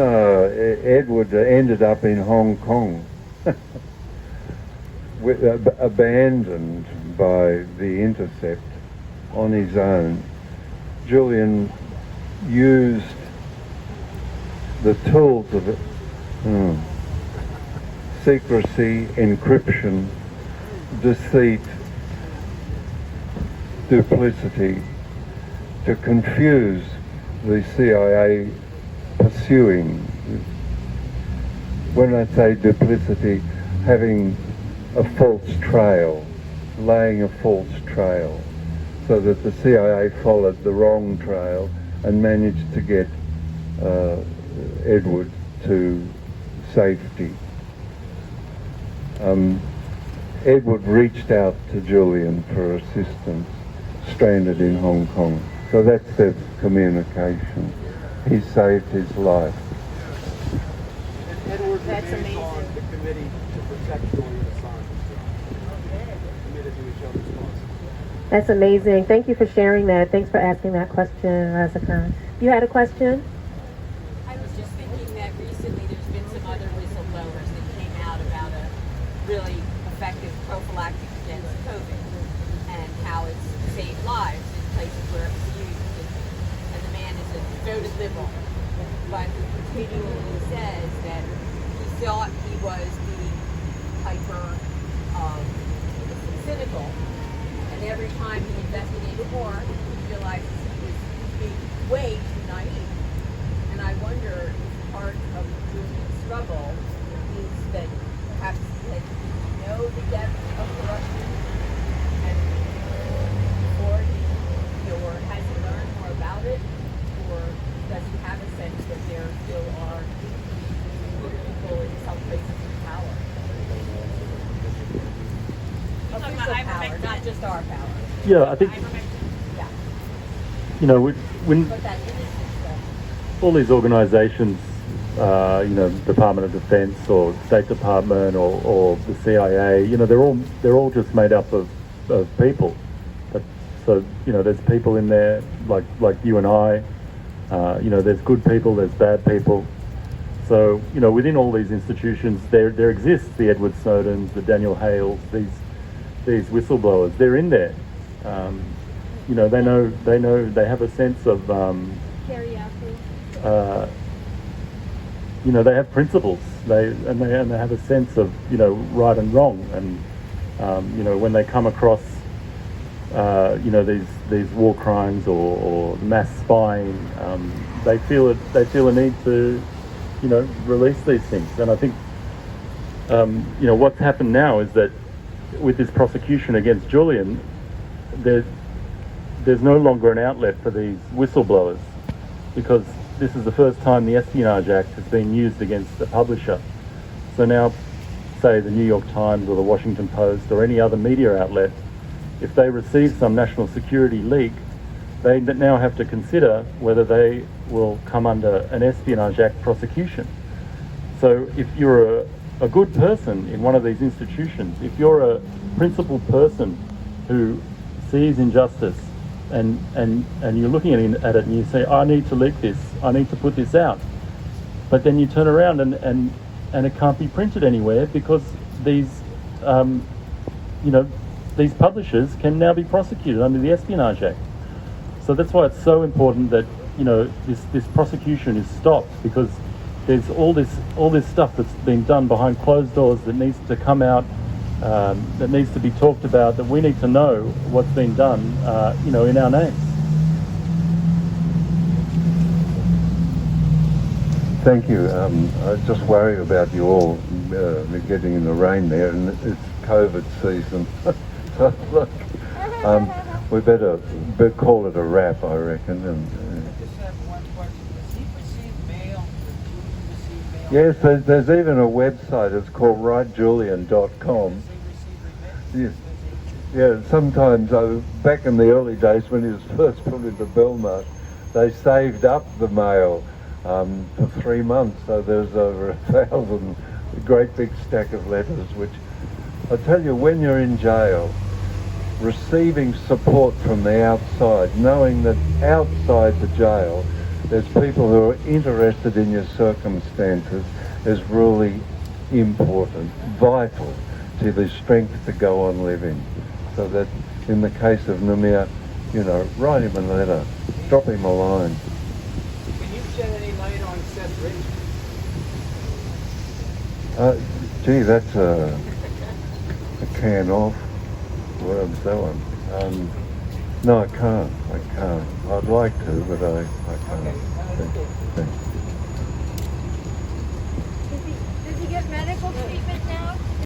Edward ended up in Hong Kong, abandoned by the Intercept on his own. Julian used the tools of secrecy, encryption, deceit, duplicity to confuse the CIA pursuing. When I say duplicity, having a false trail, laying a false trail, so that the CIA followed the wrong trail and managed to get Edward to safety. Edward reached out to Julian for assistance, stranded in Hong Kong. So that's their communication. He saved his life. And Edward remains on the committee to protect Julian Assange. Committed to each other's cause. That's amazing. Thank you for sharing that. Thanks for asking that question, Razaka. You had a question? I was just thinking that recently there's been some other whistleblowers that came out about a really effective prophylactic against COVID and how it's saved lives in places where it was used. And the man is a devoted liberal. But continually says that he thought he was being hyper cynical. And every time he investigated more, he realized he was being way too naive. And I wonder if part of Julian's struggle is that perhaps that he know the depth of corruption and or has he learned more about it, or does he have a sense that there still are good people in some places of power? Official power, not just our power. Yeah, I think, Yeah. you know, when But that innocent stuff. all these organisations, Department of Defence or State Department or the CIA, they're all just made up of people. So there's people in there like you and I. There's good people, there's bad people. So within all these institutions, there exists the Edward Snowdens, the Daniel Hales, these whistleblowers. They're in there. They have a sense of. They have principles. They have a sense of right and wrong, and when they come across these war crimes or mass spying, they feel a need to release these things. And I think what's happened now is that with this prosecution against Julian, there's no longer an outlet for these whistleblowers, because this is the first time the Espionage Act has been used against a publisher. So now, say the New York Times or the Washington Post or any other media outlet, if they receive some national security leak, they now have to consider whether they will come under an Espionage Act prosecution. So if you're a good person in one of these institutions, if you're a principled person who sees injustice and you're looking at it and you say, I need to leak this, I need to put this out, but then you turn around and it can't be printed anywhere because these these publishers can now be prosecuted under the Espionage Act. So that's why it's so important that this prosecution is stopped, because there's all this stuff that's been done behind closed doors that needs to come out, that needs to be talked about, that we need to know what's been done in our names. Thank you. I just worry about you all getting in the rain there, and it's COVID season. So look, we better call it a wrap, I reckon. And I just have one question. Does he receive mail? Does Julian receive mail? yes, there's even a website. It's called writejulian.com. Does he receive Yes. Yeah, sometimes back in the early days when he was first put into Belmar, they saved up the mail for 3 months, so there's over 1,000, a great big stack of letters, which I tell you, when you're in jail, receiving support from the outside, knowing that outside the jail there's people who are interested in your circumstances is really important, vital to the strength to go on living. So that in the case of Namir, you know, write him a letter, drop him a line. Can you shed any light on Seth Rich? Gee, that's a can off. What I'm selling. No, I can't. I'd like to, but I can't. Thanks. Does he get medical treatment now?